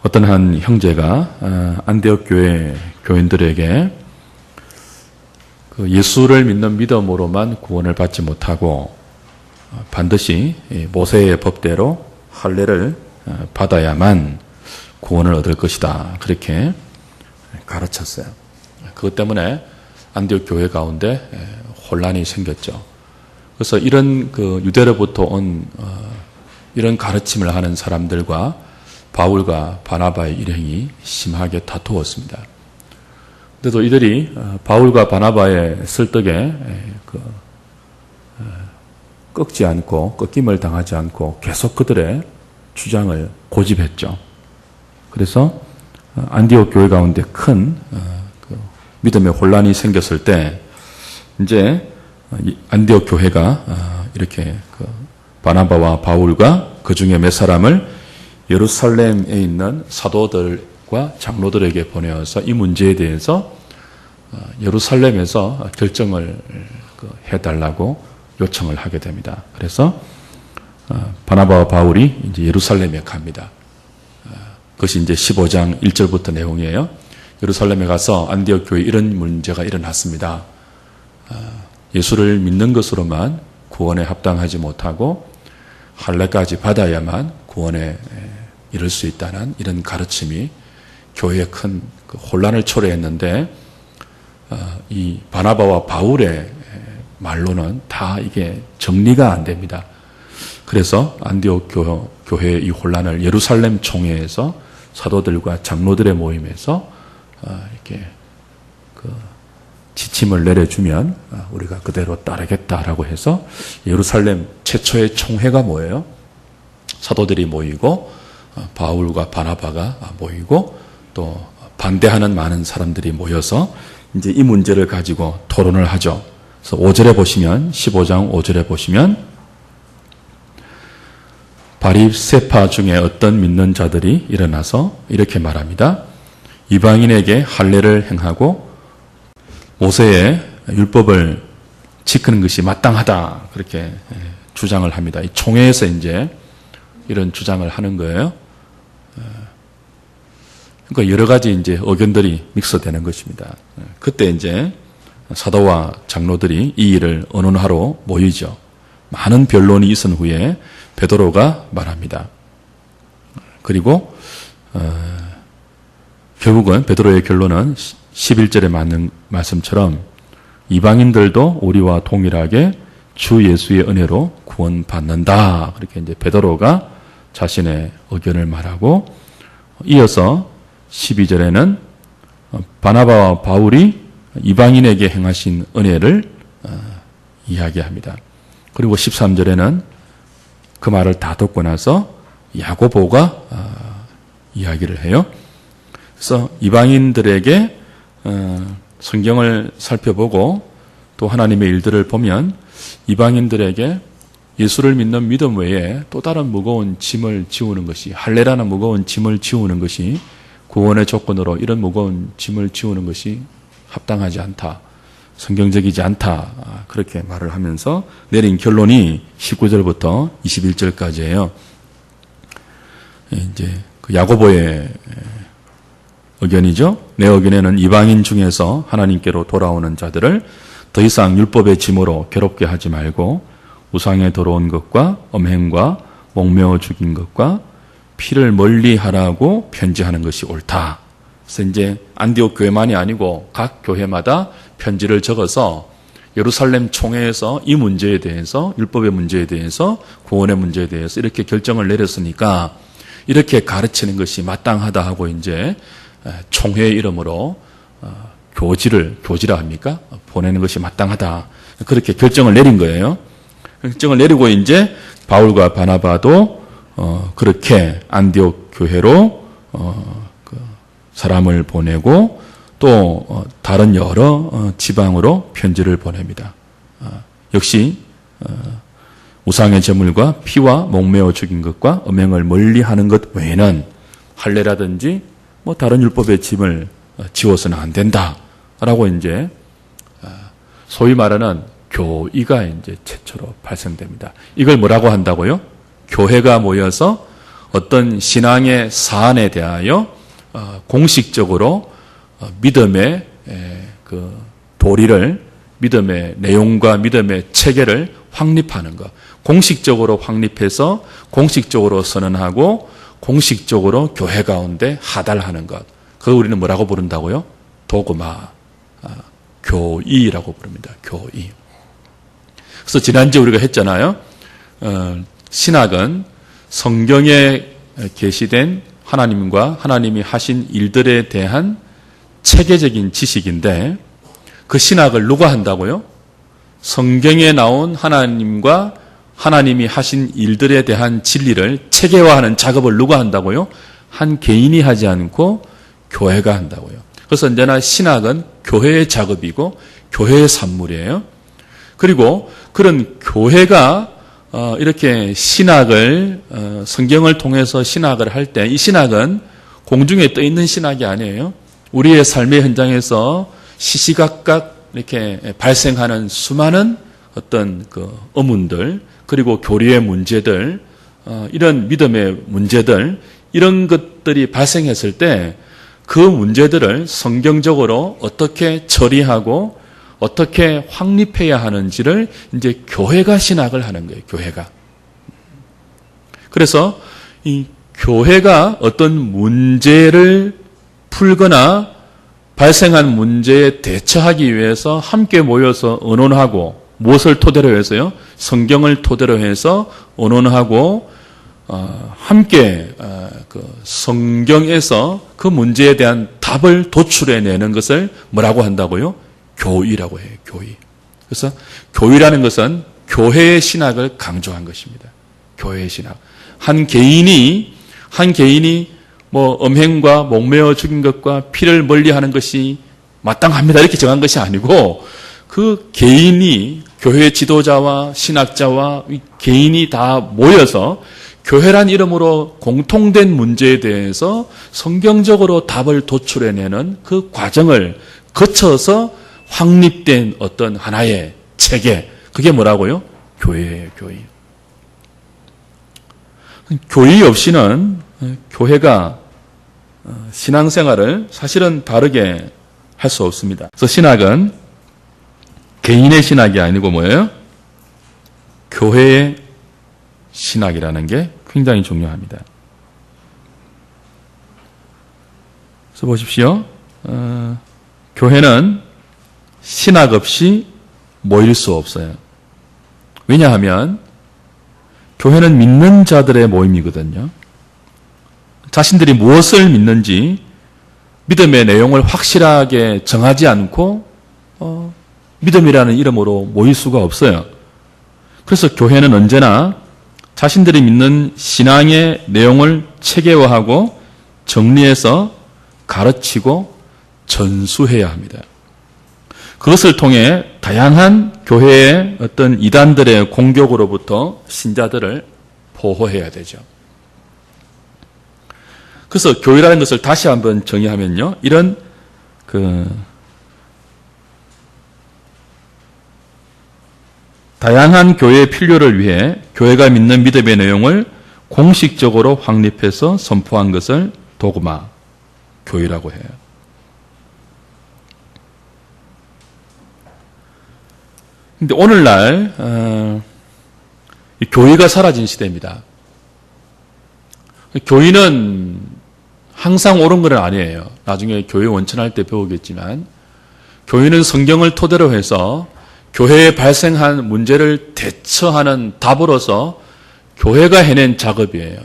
어떤 한 형제가 안디옥 교회 교인들에게 그 예수를 믿는 믿음으로만 구원을 받지 못하고 반드시 모세의 법대로 할례를 받아야만 구원을 얻을 것이다. 그렇게 가르쳤어요. 그것 때문에 안디옥 교회 가운데 혼란이 생겼죠. 그래서 이런 그 유대로부터 온 이런 가르침을 하는 사람들과 바울과 바나바의 일행이 심하게 다투었습니다. 그래도 이들이 바울과 바나바의 설득에 꺾지 않고 꺾임을 당하지 않고 계속 그들의 주장을 고집했죠. 그래서 안디옥 교회 가운데 큰 믿음의 혼란이 생겼을 때 이제 안디옥 교회가 이렇게 바나바와 바울과 그 중에 몇 사람을 예루살렘에 있는 사도들과 장로들에게 보내어서 이 문제에 대해서 예루살렘에서 결정을 해달라고 요청을 하게 됩니다. 그래서 바나바와 바울이 이제 예루살렘에 갑니다. 그것이 이제 15장 1절부터 내용이에요. 예루살렘에 가서 안디옥 교회에 이런 문제가 일어났습니다. 예수를 믿는 것으로만 구원에 합당하지 못하고 할례까지 받아야만 구원에 이를 수 있다는 이런 가르침이 교회에 큰 혼란을 초래했는데 이 바나바와 바울의 말로는 다 이게 정리가 안 됩니다. 그래서 안디옥 교회의 이 혼란을 예루살렘 총회에서 사도들과 장로들의 모임에서 이렇게 지침을 내려주면 우리가 그대로 따르겠다라고 해서 예루살렘 최초의 총회가 뭐예요? 사도들이 모이고 바울과 바나바가 모이고 또 반대하는 많은 사람들이 모여서 이제 이 문제를 가지고 토론을 하죠. 그래서 5절에 보시면 15장 5절에 보시면 바리새파 중에 어떤 믿는 자들이 일어나서 이렇게 말합니다. 이방인에게 할례를 행하고 모세의 율법을 지키는 것이 마땅하다. 그렇게 주장을 합니다. 이 총회에서 이제 이런 주장을 하는 거예요. 그러니까 여러 가지 이제 의견들이 믹스되는 것입니다. 그때 이제 사도와 장로들이 이 일을 의논하러 모이죠. 많은 변론이 있은 후에 베드로가 말합니다. 그리고 결국은 베드로의 결론은 11절에 맞는 말씀처럼 이방인들도 우리와 동일하게 주 예수의 은혜로 구원받는다. 그렇게 이제 베드로가 자신의 의견을 말하고 이어서 12절에는 바나바와 바울이 이방인에게 행하신 은혜를 이야기합니다. 그리고 13절에는 그 말을 다 듣고 나서 야고보가 이야기를 해요. 그래서 이방인들에게 성경을 살펴보고 또 하나님의 일들을 보면 이방인들에게 예수를 믿는 믿음 외에 또 다른 무거운 짐을 지우는 것이 할례라는 무거운 짐을 지우는 것이 구원의 조건으로 이런 무거운 짐을 지우는 것이 합당하지 않다. 성경적이지 않다. 그렇게 말을 하면서 내린 결론이 19절부터 21절까지예요. 이제 그 야고보의 의견이죠. 내 의견에는 이방인 중에서 하나님께로 돌아오는 자들을 더 이상 율법의 짐으로 괴롭게 하지 말고 우상에 들어온 것과 음행과 목매어 죽인 것과 피를 멀리하라고 편지하는 것이 옳다. 그래서 이제 안디옥 교회만이 아니고 각 교회마다 편지를 적어서 예루살렘 총회에서 이 문제에 대해서 율법의 문제에 대해서 구원의 문제에 대해서 이렇게 결정을 내렸으니까 이렇게 가르치는 것이 마땅하다 하고 이제 총회의 이름으로 교지라 합니까? 보내는 것이 마땅하다. 그렇게 결정을 내린 거예요. 결정을 내리고 이제 바울과 바나바도 그렇게 안디옥 교회로 사람을 보내고 또 다른 여러 지방으로 편지를 보냅니다. 역시 우상의 제물과 피와 목매어 죽인 것과 음행을 멀리하는 것 외에는 할례라든지 뭐 다른 율법의 짐을 지워서는 안 된다라고 이제 소위 말하는 교의가 이제 최초로 발생됩니다. 이걸 뭐라고 한다고요? 교회가 모여서 어떤 신앙의 사안에 대하여 공식적으로 믿음의 그 도리를, 믿음의 내용과 믿음의 체계를 확립하는 것. 공식적으로 확립해서 공식적으로 선언하고 공식적으로 교회 가운데 하달하는 것. 그걸 우리는 뭐라고 부른다고요? 도그마, 교의라고 부릅니다. 교의. 그래서 지난주에 우리가 했잖아요. 신학은 성경에 계시된 하나님과 하나님이 하신 일들에 대한 체계적인 지식인데, 그 신학을 누가 한다고요? 성경에 나온 하나님과 하나님이 하신 일들에 대한 진리를 체계화하는 작업을 누가 한다고요? 한 개인이 하지 않고 교회가 한다고요. 그래서 언제나 신학은 교회의 작업이고 교회의 산물이에요. 그리고 그런 교회가 이렇게 신학을, 성경을 통해서 신학을 할 때, 이 신학은 공중에 떠 있는 신학이 아니에요. 우리의 삶의 현장에서 시시각각 이렇게 발생하는 수많은 어떤 그 어문들, 그리고 교리의 문제들, 이런 믿음의 문제들, 이런 것들이 발생했을 때 그 문제들을 성경적으로 어떻게 처리하고 어떻게 확립해야 하는지를 이제 교회가 신학을 하는 거예요. 교회가. 그래서 이 교회가 어떤 문제를 풀거나 발생한 문제에 대처하기 위해서 함께 모여서 의논하고, 무엇을 토대로 해서요? 성경을 토대로 해서 의논하고 함께 그 성경에서 그 문제에 대한 답을 도출해내는 것을 뭐라고 한다고요? 교의라고 해요. 교의. 그래서 교의라는 것은 교회의 신학을 강조한 것입니다. 교회의 신학. 한 개인이 뭐 음행과 목매어 죽인 것과 피를 멀리하는 것이 마땅합니다, 이렇게 정한 것이 아니고, 그 개인이, 교회 지도자와 신학자와 개인이 다 모여서 교회란 이름으로 공통된 문제에 대해서 성경적으로 답을 도출해내는 그 과정을 거쳐서 확립된 어떤 하나의 체계, 그게 뭐라고요? 교회예요. 교회. 교의 없이는 교회가 신앙생활을 사실은 바르게 할 수 없습니다. 그래서 신학은 개인의 신학이 아니고 뭐예요? 교회의 신학이라는 게 굉장히 중요합니다. 그래서 보십시오. 교회는 신학 없이 모일 수 없어요. 왜냐하면 교회는 믿는 자들의 모임이거든요. 자신들이 무엇을 믿는지 믿음의 내용을 확실하게 정하지 않고 믿음이라는 이름으로 모일 수가 없어요. 그래서 교회는 언제나 자신들이 믿는 신앙의 내용을 체계화하고 정리해서 가르치고 전수해야 합니다. 그것을 통해 다양한 교회의 어떤 이단들의 공격으로부터 신자들을 보호해야 되죠. 그래서 교회라는 것을 다시 한번 정의하면요, 이런 다양한 교회의 필요를 위해 교회가 믿는 믿음의 내용을 공식적으로 확립해서 선포한 것을 도그마, 교회라고 해요. 근데 오늘날 교회가 사라진 시대입니다. 교회는 항상 옳은 건 아니에요. 나중에 교회 원천할 때 배우겠지만, 교회는 성경을 토대로 해서 교회에 발생한 문제를 대처하는 답으로서 교회가 해낸 작업이에요.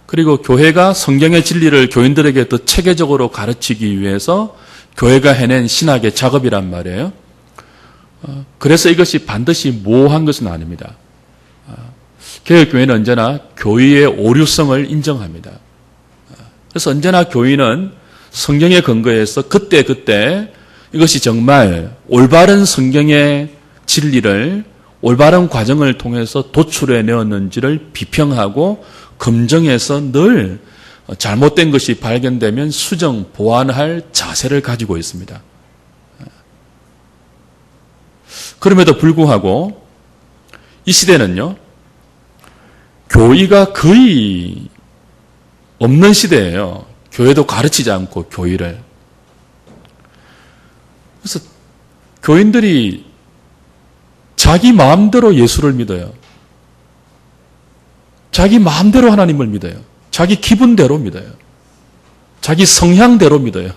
그리고 교회가 성경의 진리를 교인들에게 더 체계적으로 가르치기 위해서 교회가 해낸 신학의 작업이란 말이에요. 그래서 이것이 반드시 모호한 것은 아닙니다. 개혁교회는 언제나 교회의 오류성을 인정합니다. 그래서 언제나 교회는 성경에 근거해서 그때 이것이 정말 올바른 성경의 진리를 올바른 과정을 통해서 도출해 내었는지를 비평하고 검증해서 늘 잘못된 것이 발견되면 수정, 보완할 자세를 가지고 있습니다. 그럼에도 불구하고 이 시대는요, 교의가 거의 없는 시대예요. 교회도 가르치지 않고 교의를. 그래서 교인들이 자기 마음대로 예수를 믿어요. 자기 마음대로 하나님을 믿어요. 자기 기분대로 믿어요. 자기 성향대로 믿어요.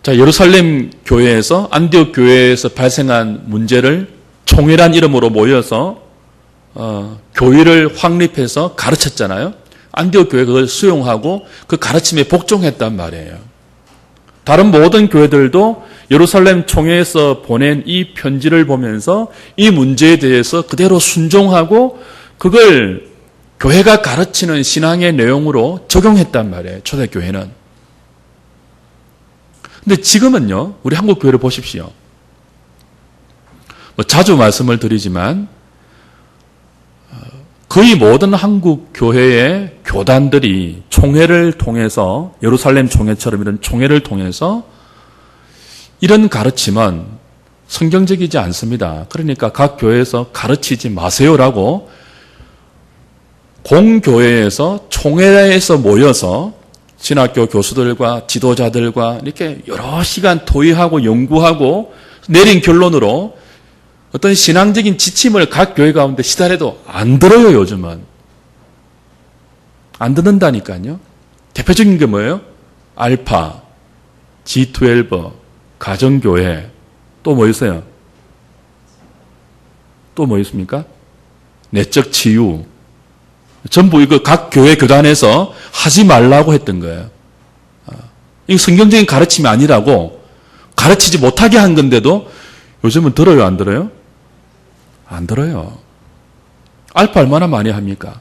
자, 예루살렘 교회에서, 안디옥 교회에서 발생한 문제를 총회란 이름으로 모여서 교회를 확립해서 가르쳤잖아요. 안디옥 교회가 그걸 수용하고 그 가르침에 복종했단 말이에요. 다른 모든 교회들도 예루살렘 총회에서 보낸 이 편지를 보면서 이 문제에 대해서 그대로 순종하고 그걸 교회가 가르치는 신앙의 내용으로 적용했단 말이에요. 초대교회는. 근데 지금은요, 우리 한국 교회를 보십시오. 자주 말씀을 드리지만 거의 모든 한국 교회의 교단들이 총회를 통해서, 예루살렘 총회처럼 이런 총회를 통해서 이런 가르침은 성경적이지 않습니다. 그러니까 각 교회에서 가르치지 마세요라고 공교회에서 총회에서 모여서 신학교 교수들과 지도자들과 이렇게 여러 시간 토의하고 연구하고 내린 결론으로 어떤 신앙적인 지침을 각 교회 가운데 시달해도 안 들어요, 요즘은. 안 듣는다니까요. 대표적인 게 뭐예요? 알파, G12, 가정교회, 또 뭐 있어요? 또 뭐 있습니까? 내적 치유. 전부 이거 각 교회 교단에서 하지 말라고 했던 거예요. 이거 성경적인 가르침이 아니라고 가르치지 못하게 한 건데도 요즘은 들어요, 안 들어요? 안 들어요. 알파 얼마나 많이 합니까?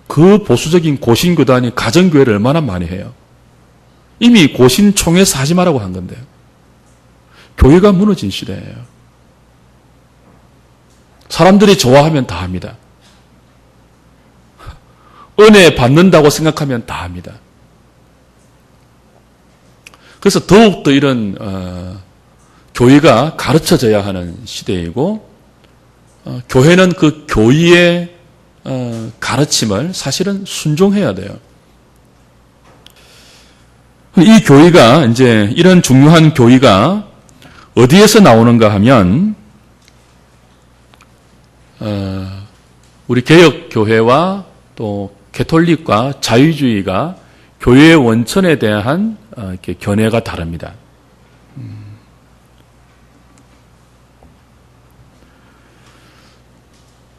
그 보수적인 고신교단이 가정교회를 얼마나 많이 해요? 이미 고신총회에서 하지 말라고 한 건데요. 교회가 무너진 시대예요. 사람들이 좋아하면 다 합니다. 은혜 받는다고 생각하면 다 합니다. 그래서 더욱더 이런 교회가 가르쳐져야 하는 시대이고 교회는 그 교의의 가르침을 사실은 순종해야 돼요. 이 교의가 이제 이런 중요한 교의가 어디에서 나오는가 하면 우리 개혁교회와 또 개톨릭과 자유주의가 교회의 원천에 대한 이렇게 견해가 다릅니다.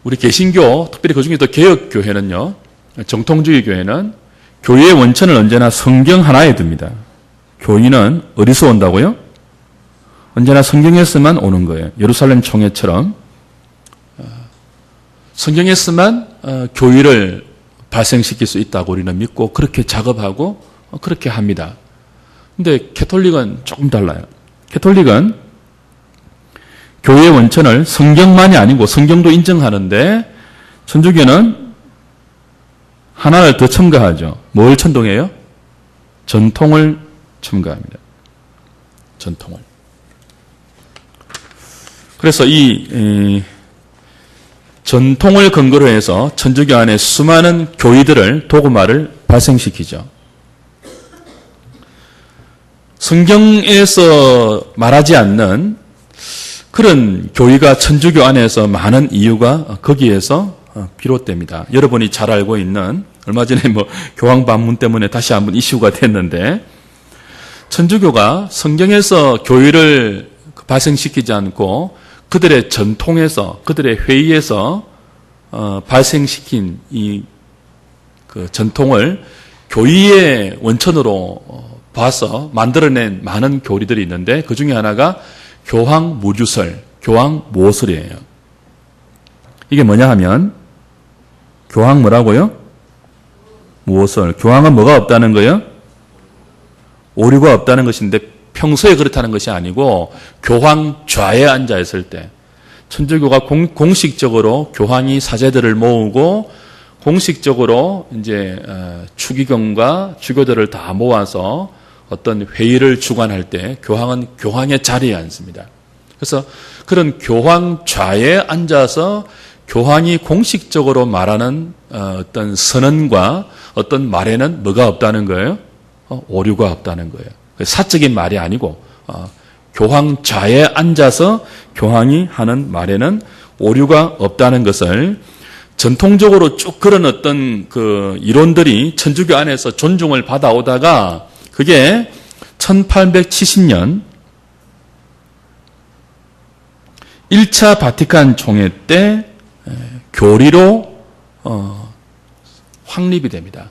우리 개신교, 특별히 그중에도 개혁교회는요, 정통주의 교회는 교회의 원천을 언제나 성경 하나에 둡니다. 교인은 어디서 온다고요? 언제나 성경에서만 오는 거예요. 예루살렘 총회처럼 성경에서만 교회를 발생시킬 수 있다고 우리는 믿고 그렇게 작업하고 그렇게 합니다. 근데 캐톨릭은 조금 달라요. 캐톨릭은 교회의 원천을 성경만이 아니고 성경도 인정하는데 천주교는 하나를 더 첨가하죠. 뭘 천동해요? 전통을 첨가합니다. 전통을. 그래서 이 전통을 근거로 해서 천주교 안에 수많은 교의들을, 도구마를 발생시키죠. 성경에서 말하지 않는 그런 교의가 천주교 안에서 많은 이유가 거기에서 비롯됩니다. 여러분이 잘 알고 있는, 얼마 전에 교황 방문 때문에 다시 한번 이슈가 됐는데, 천주교가 성경에서 교의를 발생시키지 않고 그들의 전통에서, 그들의 회의에서 발생시킨 그 전통을 교의의 원천으로 봐서 만들어낸 많은 교리들이 있는데 그 중에 하나가 교황 무주설, 교황 모설이에요. 이게 뭐냐 하면 교황 뭐라고요? 모설. 교황은 뭐가 없다는 거예요? 오류가 없다는 것인데 평소에 그렇다는 것이 아니고 교황 좌에 앉아 있을 때 천주교가 공식적으로 교황이 사제들을 모으고 공식적으로 이제 추기경과 주교들을 다 모아서 어떤 회의를 주관할 때 교황은 교황의 자리에 앉습니다. 그래서 그런 교황 좌에 앉아서 교황이 공식적으로 말하는 어떤 선언과 어떤 말에는 뭐가 없다는 거예요? 오류가 없다는 거예요. 사적인 말이 아니고 교황 좌에 앉아서 교황이 하는 말에는 오류가 없다는 것을 전통적으로 쭉 그런 어떤 그 이론들이 천주교 안에서 존중을 받아오다가 그게 1870년 1차 바티칸 총회 때 교리로 확립이 됩니다.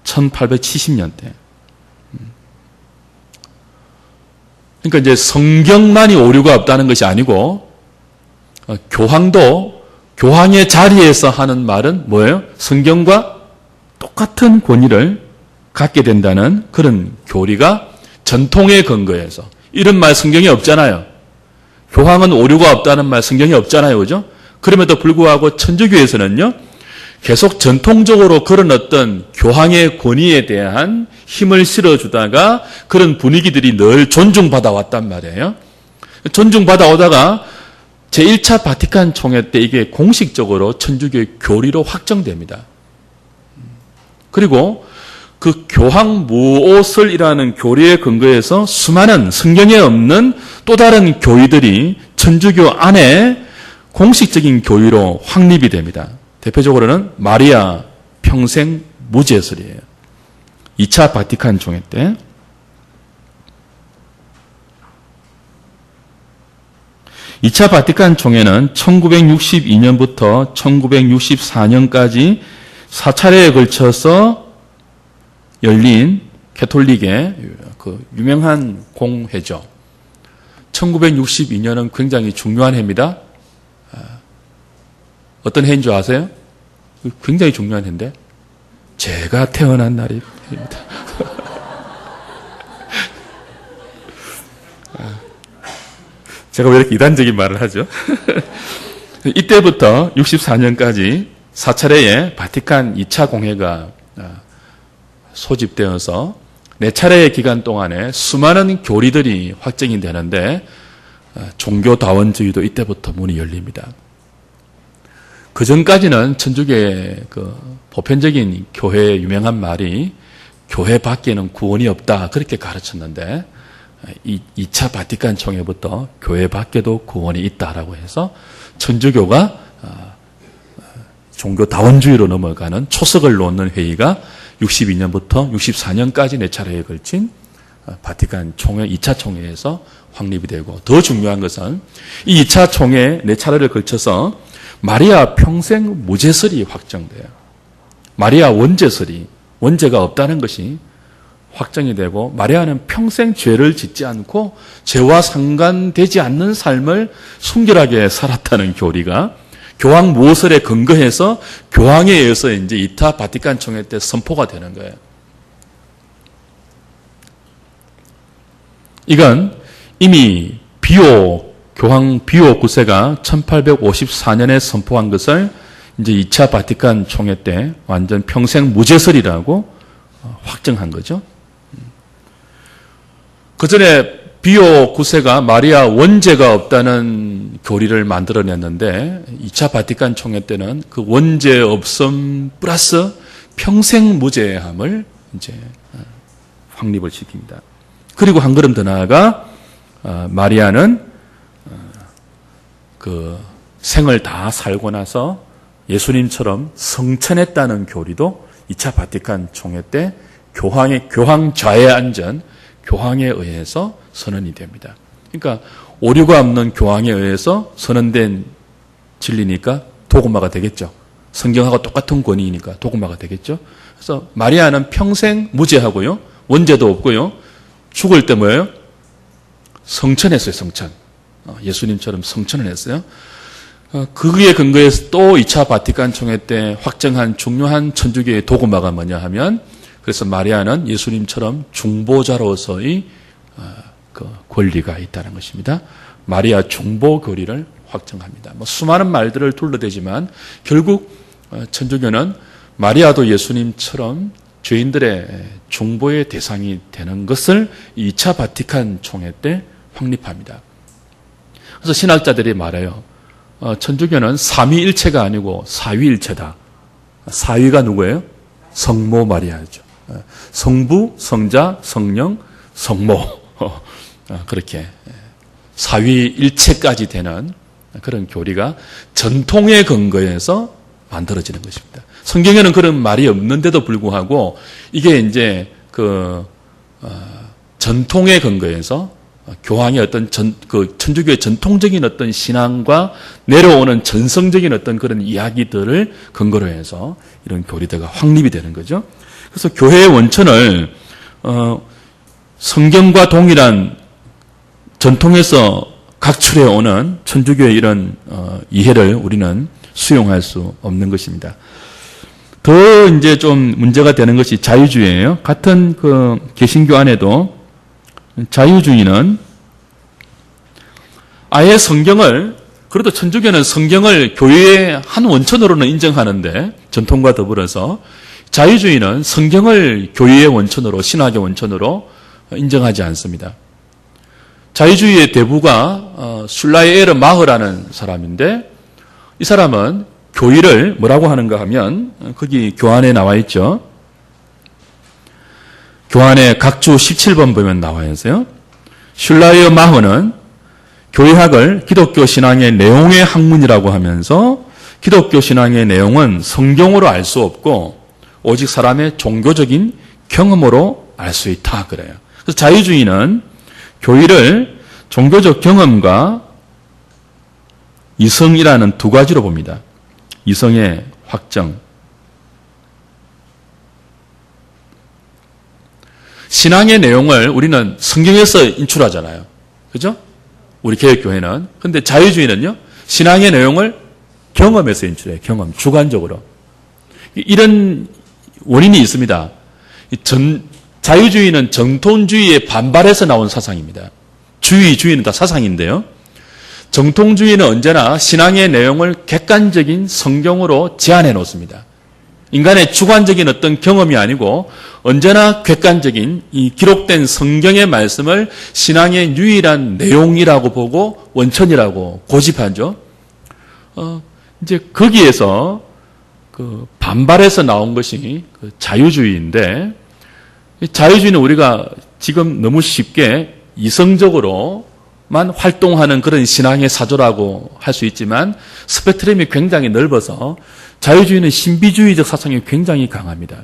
1870년대. 그러니까 이제 성경만이 오류가 없다는 것이 아니고 교황도 교황의 자리에서 하는 말은 뭐예요? 성경과 똑같은 권위를 갖게 된다는 그런 교리가 전통에 근거해서 이런 말 성경에 없잖아요. 교황은 오류가 없다는 말 성경에 없잖아요. 그죠? 그럼에도 불구하고 천주교에서는요. 계속 전통적으로 그런 어떤 교황의 권위에 대한 힘을 실어주다가 그런 분위기들이 늘 존중받아 왔단 말이에요. 존중받아 오다가 제1차 바티칸 총회 때 이게 공식적으로 천주교의 교리로 확정됩니다. 그리고 그 교황 무오설이라는 교리에 근거해서 수많은 성경에 없는 또 다른 교의들이 천주교 안에 공식적인 교의로 확립이 됩니다. 대표적으로는 마리아 평생 무죄설이에요. 2차 바티칸 총회 때. 이 차 바티칸 총회는 1962년부터 1964년까지 4차례에 걸쳐서 열린 캐톨릭의 그 유명한 공회죠. 1962년은 굉장히 중요한 해입니다. 어떤 해인 줄 아세요? 굉장히 중요한 해인데 제가 태어난 날입니다. 제가 왜 이렇게 이단적인 말을 하죠? 이때부터 64년까지 4차례의 바티칸 2차 공회가 소집되어서 4차례의 기간 동안에 수많은 교리들이 확정이 되는데 종교다원주의도 이때부터 문이 열립니다. 그 전까지는 천주교의 그 보편적인 교회의 유명한 말이 교회 밖에는 구원이 없다 그렇게 가르쳤는데 이 2차 바티칸 총회부터 교회 밖에도 구원이 있다라고 해서 천주교가 종교다원주의로 넘어가는 초석을 놓는 회의가 62년부터 64년까지 4차례에 걸친 바티칸 총회 2차 총회에서 확립이 되고 더 중요한 것은 이 2차 총회 4차례를 걸쳐서 마리아 평생 무죄설이 확정돼요. 마리아 원죄설이 원죄가 없다는 것이 확정이 되고 마리아는 평생 죄를 짓지 않고 죄와 상관되지 않는 삶을 순결하게 살았다는 교리가 교황 무오설에 근거해서 교황에 의해서 이제 2차 바티칸 총회 때 선포가 되는 거예요. 이건 이미 교황 비오 9세가 1854년에 선포한 것을 이제 2차 바티칸 총회 때 완전 평생 무죄설이라고 확정한 거죠. 그 전에 비오 9세가 마리아 원죄가 없다는 교리를 만들어냈는데 2차 바티칸 총회 때는 그 원죄 없음 플러스 평생 무죄함을 이제 확립을 시킵니다. 그리고 한 걸음 더 나아가 마리아는 그 생을 다 살고 나서 예수님처럼 성천했다는 교리도 2차 바티칸 총회 때 교황 좌에 앉은 교황에 의해서 선언이 됩니다. 그러니까 오류가 없는 교황에 의해서 선언된 진리니까 도구마가 되겠죠. 성경하고 똑같은 권위이니까 도구마가 되겠죠. 그래서 마리아는 평생 무죄하고요. 원죄도 없고요. 죽을 때 뭐예요? 성천했어요. 성천. 예수님처럼 성천을 했어요. 그에 근거해서 또 2차 바티칸 총회 때 확정한 중요한 천주교의 도구마가 뭐냐 하면 그래서 마리아는 예수님처럼 중보자로서의 그 권리가 있다는 것입니다. 마리아 중보 교리를 확정합니다. 수많은 말들을 둘러대지만 결국 천주교는 마리아도 예수님처럼 죄인들의 중보의 대상이 되는 것을 2차 바티칸 총회 때 확립합니다. 그래서 신학자들이 말해요. 천주교는 삼위일체가 아니고 사위일체다. 사위가 누구예요? 성모 마리아죠. 성부, 성자, 성령, 성모. 그렇게 사위일체까지 되는 그런 교리가 전통에 근거해서 만들어지는 것입니다. 성경에는 그런 말이 없는데도 불구하고 이게 이제 전통에 근거해서 교황의 어떤 천주교의 전통적인 어떤 신앙과 내려오는 전성적인 어떤 그런 이야기들을 근거로 해서 이런 교리들과 확립이 되는 거죠. 그래서 교회의 원천을 성경과 동일한 전통에서 각출해 오는 천주교의 이런 이해를 우리는 수용할 수 없는 것입니다. 더 이제 좀 문제가 되는 것이 자유주의예요. 같은 개신교 안에도 자유주의는 아예 성경을, 그래도 천주교는 성경을 교회의 한 원천으로는 인정하는데, 전통과 더불어서 자유주의는 성경을 교회의 원천으로, 신학의 원천으로 인정하지 않습니다. 자유주의의 대부가 슐라이 에르 마흐라는 사람인데, 이 사람은 교의를 뭐라고 하는가 하면, 거기 교환에 나와 있죠. 교환에 각주 17번 보면 나와 있어요. 슐라이 마흐는 교회학을 기독교 신앙의 내용의 학문이라고 하면서 기독교 신앙의 내용은 성경으로 알 수 없고 오직 사람의 종교적인 경험으로 알 수 있다 그래요. 그래서 자유주의는 교회를 종교적 경험과 이성이라는 두 가지로 봅니다. 이성의 확정. 신앙의 내용을 우리는 성경에서 인출하잖아요. 그죠? 우리 개혁교회는. 근데 자유주의는요, 신앙의 내용을 경험에서 인출해요. 경험, 주관적으로. 이런 원인이 있습니다. 자유주의는 정통주의에 반발해서 나온 사상입니다. 주의는 다 사상인데요. 정통주의는 언제나 신앙의 내용을 객관적인 성경으로 제한해 놓습니다. 인간의 주관적인 어떤 경험이 아니고 언제나 객관적인 이 기록된 성경의 말씀을 신앙의 유일한 내용이라고 보고 원천이라고 고집하죠. 이제 거기에서 반발해서 나온 것이 자유주의인데, 자유주의는 우리가 지금 너무 쉽게 이성적으로만 활동하는 그런 신앙의 사조라고 할 수 있지만 스펙트럼이 굉장히 넓어서 자유주의는 신비주의적 사상이 굉장히 강합니다.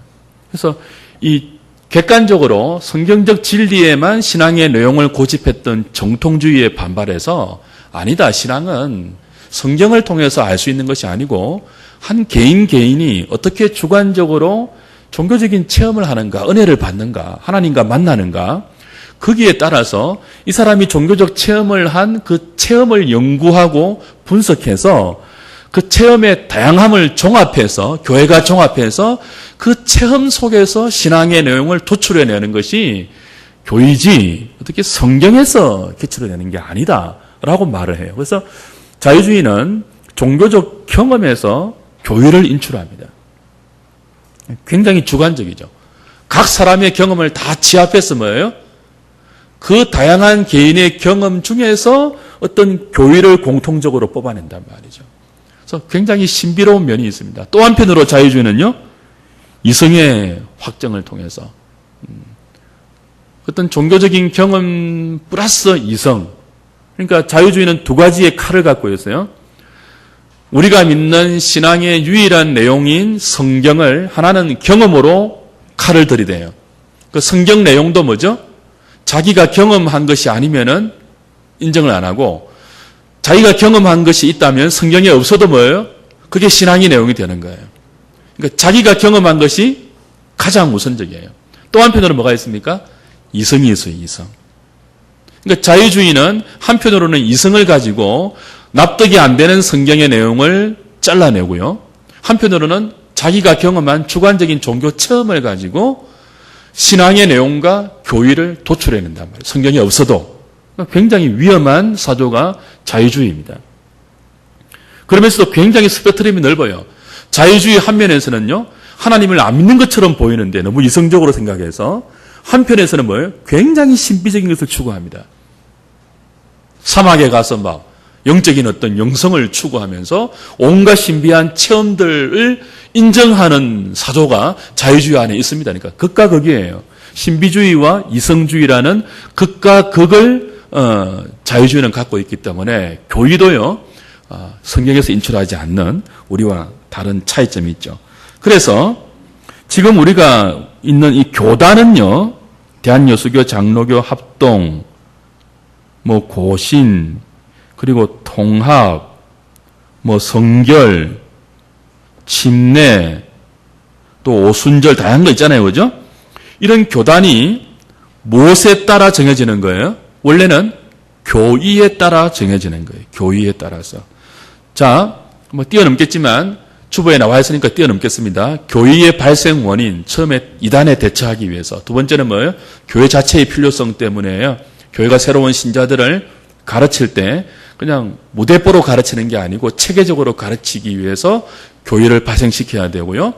그래서 이 객관적으로 성경적 진리에만 신앙의 내용을 고집했던 정통주의에 반발해서 아니다, 신앙은 성경을 통해서 알 수 있는 것이 아니고 한 개인이 어떻게 주관적으로 종교적인 체험을 하는가, 은혜를 받는가, 하나님과 만나는가, 거기에 따라서 이 사람이 종교적 체험을 한 그 체험을 연구하고 분석해서 그 체험의 다양함을 종합해서, 교회가 종합해서 그 체험 속에서 신앙의 내용을 도출해내는 것이 교의지, 어떻게 성경에서 기출해내는 게 아니다라고 말을 해요. 그래서 자유주의는 종교적 경험에서 교의를 인출합니다. 굉장히 주관적이죠. 각 사람의 경험을 다 취합해서 뭐예요? 그 다양한 개인의 경험 중에서 어떤 교의를 공통적으로 뽑아낸단 말이죠. 그래서 굉장히 신비로운 면이 있습니다. 또 한편으로 자유주의는요, 이성의 확정을 통해서 어떤 종교적인 경험 플러스 이성. 그러니까 자유주의는 두 가지의 칼을 갖고 있어요. 우리가 믿는 신앙의 유일한 내용인 성경을 하나는 경험으로 칼을 들이대요. 그 성경 내용도 뭐죠? 자기가 경험한 것이 아니면은 인정을 안 하고, 자기가 경험한 것이 있다면 성경에 없어도 뭐예요? 그게 신앙의 내용이 되는 거예요. 그러니까 자기가 경험한 것이 가장 우선적이에요. 또 한편으로 뭐가 있습니까? 이성이 있어요, 이성. 그러니까 자유주의는 한편으로는 이성을 가지고 납득이 안 되는 성경의 내용을 잘라내고요. 한편으로는 자기가 경험한 주관적인 종교 체험을 가지고 신앙의 내용과 교의를 도출해낸단 말이에요. 성경이 없어도. 굉장히 위험한 사조가 자유주의입니다. 그러면서도 굉장히 스펙트럼이 넓어요. 자유주의 한 면에서는요, 하나님을 안 믿는 것처럼 보이는데 너무 이성적으로 생각해서, 한편에서는 뭐예요? 굉장히 신비적인 것을 추구합니다. 사막에 가서 막 영적인 어떤 영성을 추구하면서 온갖 신비한 체험들을 인정하는 사조가 자유주의 안에 있습니다. 그러니까 극과 극이에요. 신비주의와 이성주의라는 극과 극을 자유주의는 갖고 있기 때문에 교리도요, 성경에서 인출하지 않는 우리와 다른 차이점이 있죠. 그래서 지금 우리가 있는 이 교단은요, 대한여수교, 장로교, 합동, 고신, 그리고 통합, 성결, 침례, 또 오순절 다양한 거 있잖아요. 그죠? 이런 교단이 무엇에 따라 정해지는 거예요? 원래는 교의에 따라 정해지는 거예요. 교의에 따라서. 자, 뛰어넘겠지만 주보에 나와 있으니까 뛰어넘겠습니다. 교의의 발생 원인, 처음에 이단에 대처하기 위해서. 두 번째는 뭐예요? 교회 자체의 필요성 때문에요. 교회가 새로운 신자들을 가르칠 때 그냥 무대뽀로 가르치는 게 아니고 체계적으로 가르치기 위해서 교의를 발생시켜야 되고요.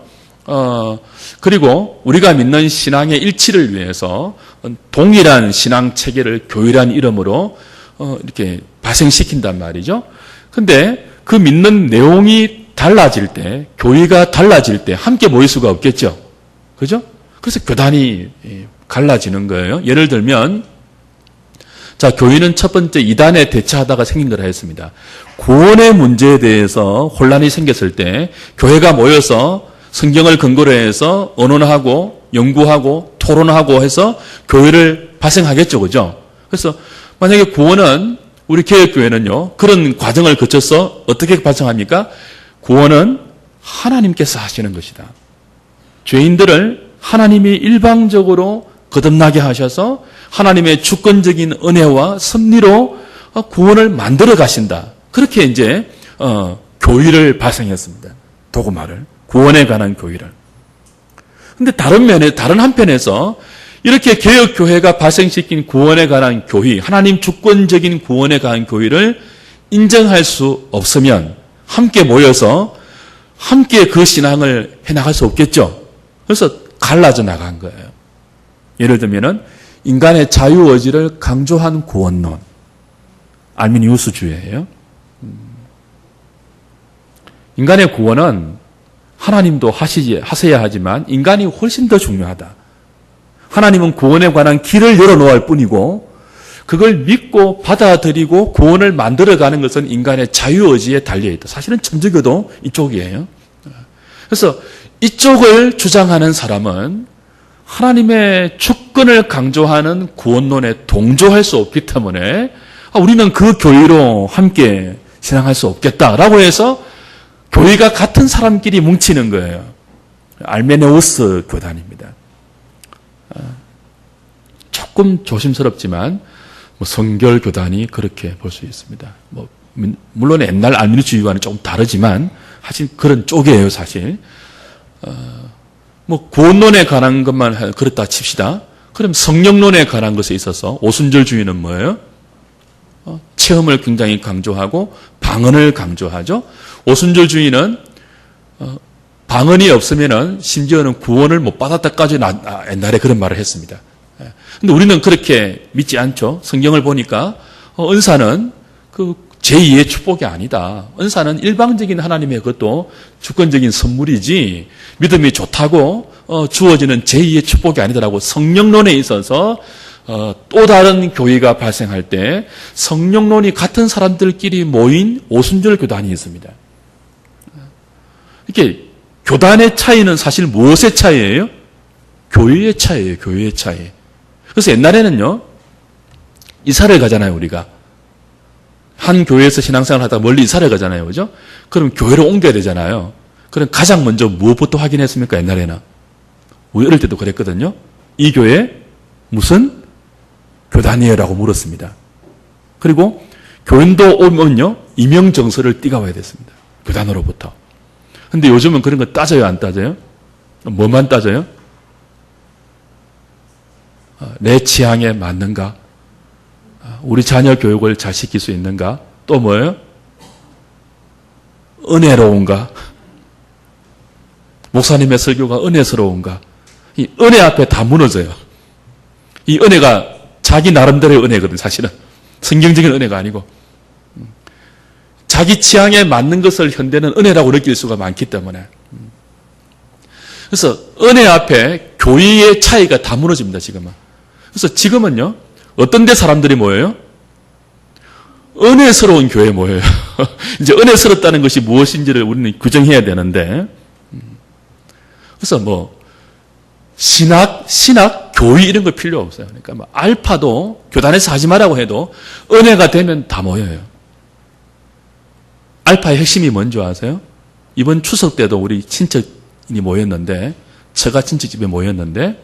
그리고 우리가 믿는 신앙의 일치를 위해서 동일한 신앙 체계를 교회란 이름으로 이렇게 발생시킨단 말이죠. 근데 그 믿는 내용이 달라질 때, 교회가 달라질 때 함께 모일 수가 없겠죠. 그죠? 그래서 교단이 갈라지는 거예요. 예를 들면, 자, 교회는 첫 번째 이단에 대처하다가 생긴 거라 했습니다. 구원의 문제에 대해서 혼란이 생겼을 때 교회가 모여서 성경을 근거로 해서 언론하고 연구하고 토론하고 해서 교회를 발생하겠죠. 그죠? 그래서 만약에 구원은 우리 개혁교회는요, 그런 과정을 거쳐서 어떻게 발생합니까? 구원은 하나님께서 하시는 것이다. 죄인들을 하나님이 일방적으로 거듭나게 하셔서 하나님의 주권적인 은혜와 섭리로 구원을 만들어 가신다. 그렇게 이제 교회를 발생했습니다. 도구마를. 구원에 관한 교회를. 근데 다른 한편에서 이렇게 개혁교회가 발생시킨 구원에 관한 교회, 하나님 주권적인 구원에 관한 교회를 인정할 수 없으면 함께 모여서 함께 그 신앙을 해나갈 수 없겠죠. 그래서 갈라져 나간 거예요. 예를 들면은 인간의 자유의지를 강조한 구원론, 알미니우스주의예요. 인간의 구원은 하나님도 하셔야 하지만 인간이 훨씬 더 중요하다. 하나님은 구원에 관한 길을 열어놓을 뿐이고 그걸 믿고 받아들이고 구원을 만들어가는 것은 인간의 자유의지에 달려있다. 사실은 천주교도 이쪽이에요. 그래서 이쪽을 주장하는 사람은 하나님의 주권을 강조하는 구원론에 동조할 수 없기 때문에 우리는 그 교회로 함께 신앙할 수 없겠다라고 해서 교회가 같은 사람끼리 뭉치는 거예요. 알메네우스 교단입니다. 조금 조심스럽지만 성결 교단이 그렇게 볼 수 있습니다. 물론 옛날 알미니주의와는 조금 다르지만 사실 그런 쪽이에요, 사실. 구원론에 관한 것만 그렇다 칩시다. 그럼 성령론에 관한 것에 있어서 오순절주의는 뭐예요? 체험을 굉장히 강조하고 방언을 강조하죠. 오순절주의는 방언이 없으면은 심지어는 구원을 못 받았다까지 옛날에 그런 말을 했습니다. 근데 우리는 그렇게 믿지 않죠. 성경을 보니까 은사는 그 제2의 축복이 아니다. 은사는 일방적인 하나님의 그것도 주권적인 선물이지 믿음이 좋다고 주어지는 제2의 축복이 아니다라고 성령론에 있어서 또 다른 교회가 발생할 때 성령론이 같은 사람들끼리 모인 오순절 교단이 있습니다. 이렇게 교단의 차이는 사실 무엇의 차이예요? 교회의 차이예요. 교회의 차이. 그래서 옛날에는요, 이사를 가잖아요, 우리가. 한 교회에서 신앙생활 하다가 멀리 이사를 가잖아요, 그죠? 그럼 교회로 옮겨야 되잖아요. 그럼 가장 먼저 무엇부터 확인했습니까, 옛날에는? 우리 어릴 때도 그랬거든요. 이 교회 무슨 교단이에요? 라고 물었습니다. 그리고 교인도 오면요, 이명정서를 띠가 와야 됐습니다. 교단으로부터. 근데 요즘은 그런 거 따져요, 안 따져요? 뭐만 따져요? 내 취향에 맞는가? 우리 자녀 교육을 잘 시킬 수 있는가? 또 뭐예요? 은혜로운가? 목사님의 설교가 은혜스러운가? 이 은혜 앞에 다 무너져요. 이 은혜가 자기 나름대로의 은혜거든, 사실은. 성경적인 은혜가 아니고. 자기 취향에 맞는 것을 현대는 은혜라고 느낄 수가 많기 때문에. 그래서 은혜 앞에 교의의 차이가 다 무너집니다, 지금은. 그래서 지금은요, 어떤 데 사람들이 모여요? 은혜스러운 교회에 모여요. 이제 은혜스럽다는 것이 무엇인지를 우리는 규정해야 되는데, 그래서 뭐, 신학, 교의 이런 거 필요 없어요. 그러니까 뭐 알파도 교단에서 하지 말라고 해도 은혜가 되면 다 모여요. 알파의 핵심이 뭔지 아세요? 이번 추석 때도 우리 친척이 모였는데, 제가 친척집에 모였는데,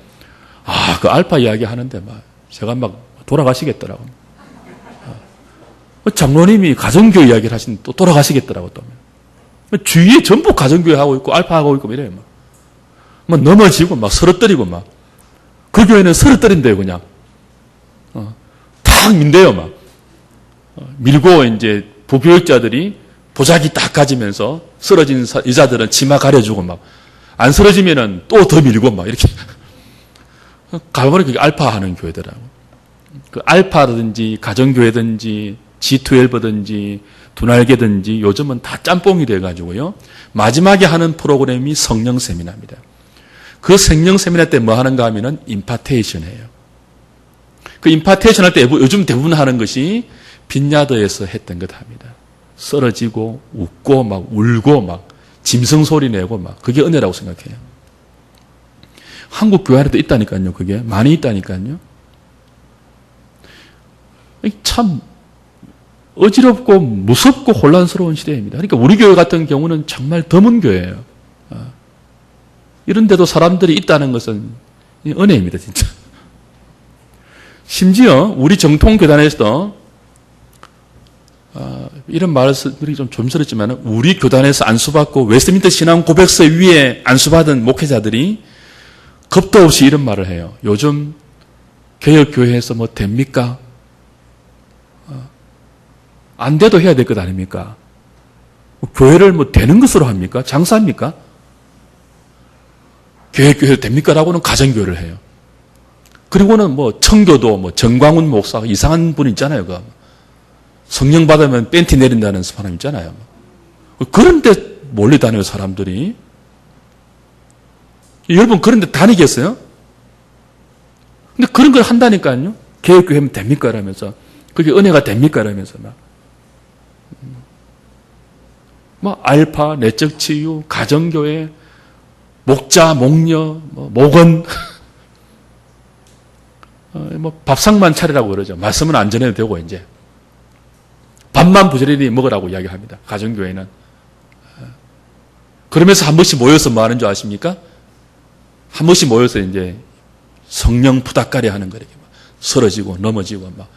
그 알파 이야기 하는데 제가 막 돌아가시겠더라고. 장로님이 가정교회 이야기를 하시는데 또 돌아가시겠더라고, 또. 주위에 전부 가정교회 하고 있고, 알파 하고 있고, 이래요, 막 넘어지고, 막 서러뜨리고, 막. 그 교회는 서러뜨린대요, 그냥. 탁 민대요, 막. 밀고, 이제, 부교육자들이 보자기 딱 가지면서, 쓰러진 여자들은 치마 가려주고, 막. 안 쓰러지면은 또 더 밀고, 막, 이렇게. 가보면 그게 알파 하는 교회더라고. 그 알파든지, 가정교회든지, G12든지, 두날개든지, 요즘은 다 짬뽕이 돼가지고요. 마지막에 하는 프로그램이 성령 세미나입니다. 그 성령 세미나 때 뭐 하는가 하면은 임파테이션 해요. 그 임파테이션 할 때 요즘 대부분 하는 것이 빈야드에서 했던 것 합니다. 쓰러지고, 웃고, 막 울고, 막 짐승 소리 내고, 막 그게 은혜라고 생각해요. 한국 교회 안에도 있다니까요, 그게. 많이 있다니까요. 참 어지럽고 무섭고 혼란스러운 시대입니다. 그러니까 우리 교회 같은 경우는 정말 드문 교회예요. 이런데도 사람들이 있다는 것은 은혜입니다, 진짜. 심지어 우리 정통교단에서도 이런 말을 쓰기 좀 조심스럽지만 우리 교단에서 안수받고 웨스트민스터 신앙 고백서 위에 안수받은 목회자들이 겁도 없이 이런 말을 해요. 요즘 개혁교회에서 뭐 됩니까? 안 돼도 해야 될 것 아닙니까? 교회를 뭐 되는 것으로 합니까? 장사합니까? 개혁교회 됩니까? 라고는 가정교회를 해요. 그리고는 뭐 청교도 뭐 정광훈 목사 이상한 분 있잖아요. 그 성령 받으면 팬티 내린다는 사람 있잖아요. 그런데 몰려 다녀요, 사람들이. 여러분 그런데 다니겠어요? 근데 그런 걸 한다니까요. 개혁교회면 됩니까? 이러면서. 그게 은혜가 됩니까? 이러면서 막 알파, 내적 치유, 가정교회, 목자, 목녀, 목원, 뭐 밥상만 차리라고 그러죠. 말씀은 안 전해도 되고 이제 밥만 부지런히 먹으라고 이야기합니다. 가정교회는. 그러면서 한 번씩 모여서 뭐 하는 줄 아십니까? 한 번씩 모여서 이제 성령 푸닥거리 하는 거예요. 쓰러지고 넘어지고 막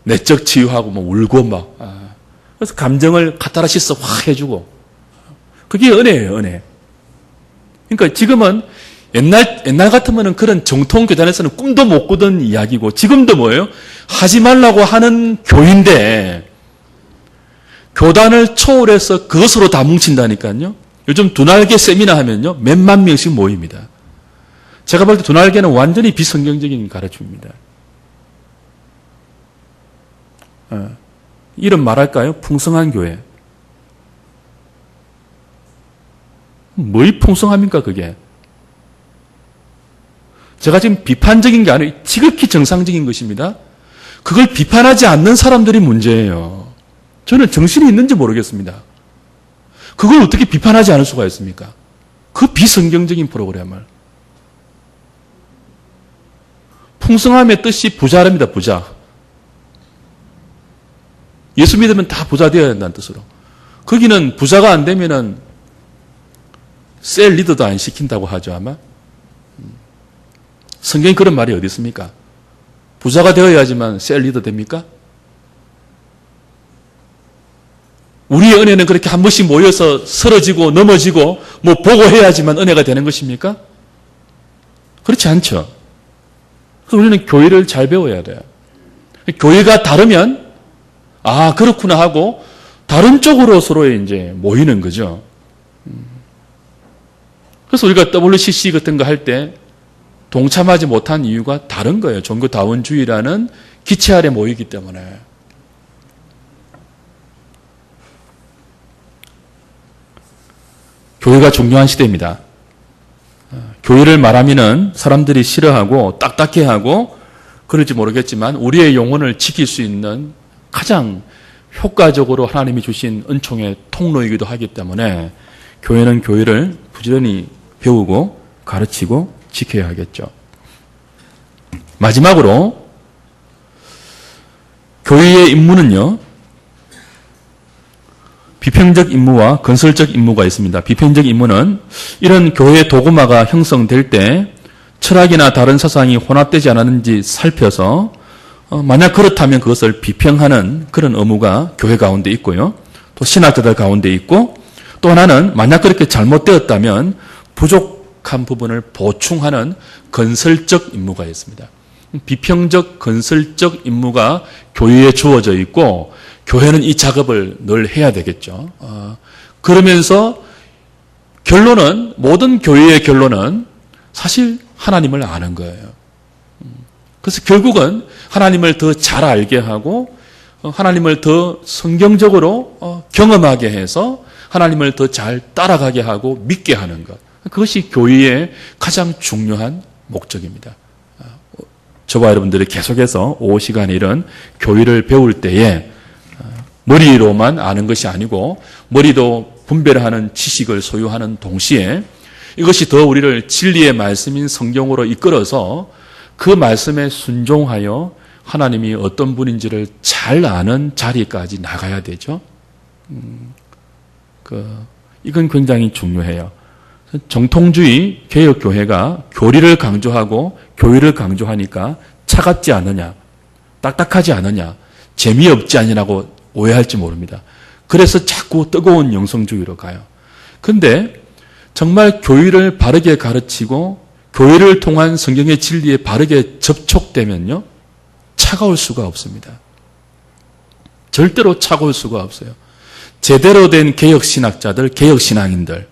내적 치유하고 뭐 울고 막. 그래서 감정을 카타르시스 확 해주고. 그게 은혜예요, 은혜. 그러니까 지금은 옛날 같으면은 그런 정통교단에서는 꿈도 못 꾸던 이야기고 지금도 뭐예요? 하지 말라고 하는 교인데 교단을 초월해서 그것으로 다 뭉친다니까요. 요즘 두날개 세미나 하면요. 몇만 명씩 모입니다. 제가 볼 때 두날개는 완전히 비성경적인 가르침입니다. 이런 말할까요? 풍성한 교회. 뭐이 풍성합니까, 그게? 제가 지금 비판적인 게 아니라 지극히 정상적인 것입니다. 그걸 비판하지 않는 사람들이 문제예요. 저는 정신이 있는지 모르겠습니다. 그걸 어떻게 비판하지 않을 수가 있습니까? 그 비성경적인 프로그램을. 풍성함의 뜻이 부자랍니다, 부자. 예수 믿으면 다 부자 되어야 된다는 뜻으로. 거기는 부자가 안 되면은 셀 리더도 안 시킨다고 하죠, 아마. 성경에 그런 말이 어디 있습니까? 부자가 되어야지만 셀 리더 됩니까? 우리의 은혜는 그렇게 한 번씩 모여서 쓰러지고 넘어지고 뭐 보고 해야지만 은혜가 되는 것입니까? 그렇지 않죠. 그래서 우리는 교회를 잘 배워야 돼요. 교회가 다르면 그렇구나 하고 다른 쪽으로 서로 이제 모이는 거죠. 그래서 우리가 WCC 같은 거 할 때 동참하지 못한 이유가 다른 거예요. 종교다원주의라는 기체 아래 모이기 때문에. 교회가 중요한 시대입니다. 교회를 말하면은 사람들이 싫어하고 딱딱해하고 그럴지 모르겠지만 우리의 영혼을 지킬 수 있는 가장 효과적으로 하나님이 주신 은총의 통로이기도 하기 때문에 교회는 교회를 부지런히 배우고 가르치고 지켜야 하겠죠. 마지막으로 교회의 임무는요, 비평적 임무와 건설적 임무가 있습니다. 비평적 임무는 이런 교회 도구마가 형성될 때 철학이나 다른 사상이 혼합되지 않았는지 살펴서 만약 그렇다면 그것을 비평하는 그런 의무가 교회 가운데 있고요. 또 신학자들 가운데 있고, 또 하나는 만약 그렇게 잘못되었다면 부족한 부분을 보충하는 건설적 임무가 있습니다. 비평적, 건설적 임무가 교회에 주어져 있고 교회는 이 작업을 늘 해야 되겠죠. 그러면서 결론은, 모든 교회의 결론은 사실 하나님을 아는 거예요. 그래서 결국은 하나님을 더 잘 알게 하고 하나님을 더 성경적으로 경험하게 해서 하나님을 더 잘 따라가게 하고 믿게 하는 것. 그것이 교회의 가장 중요한 목적입니다. 저와 여러분들이 계속해서 오후 시간에 이런 교회를 배울 때에 머리로만 아는 것이 아니고 머리도 분별하는 지식을 소유하는 동시에 이것이 더 우리를 진리의 말씀인 성경으로 이끌어서 그 말씀에 순종하여 하나님이 어떤 분인지를 잘 아는 자리까지 나가야 되죠. 이건 굉장히 중요해요. 정통주의 개혁교회가 교리를 강조하고 교회를 강조하니까 차갑지 않느냐, 딱딱하지 않느냐, 재미없지 않냐고 오해할지 모릅니다. 그래서 자꾸 뜨거운 영성주의로 가요. 그런데 정말 교회를 바르게 가르치고 교회를 통한 성경의 진리에 바르게 접촉되면요, 차가울 수가 없습니다. 절대로 차가울 수가 없어요. 제대로 된 개혁신학자들, 개혁신앙인들,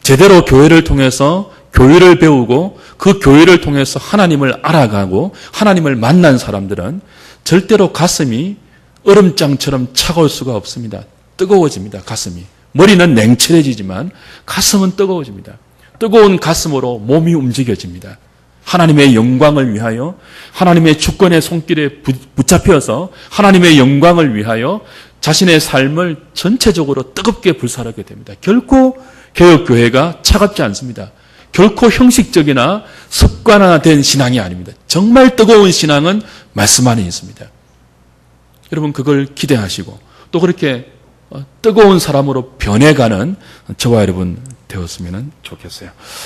제대로 교회를 통해서 교회를 배우고 그 교회를 통해서 하나님을 알아가고 하나님을 만난 사람들은 절대로 가슴이 얼음장처럼 차가울 수가 없습니다. 뜨거워집니다, 가슴이. 머리는 냉철해지지만 가슴은 뜨거워집니다. 뜨거운 가슴으로 몸이 움직여집니다. 하나님의 영광을 위하여, 하나님의 주권의 손길에 붙잡혀서 하나님의 영광을 위하여 자신의 삶을 전체적으로 뜨겁게 불살하게 됩니다. 결코 개혁교회가 차갑지 않습니다. 결코 형식적이나 습관화된 신앙이 아닙니다. 정말 뜨거운 신앙은 말씀 안에 있습니다. 여러분, 그걸 기대하시고 또 그렇게 뜨거운 사람으로 변해가는 저와 여러분 되었으면 좋겠어요.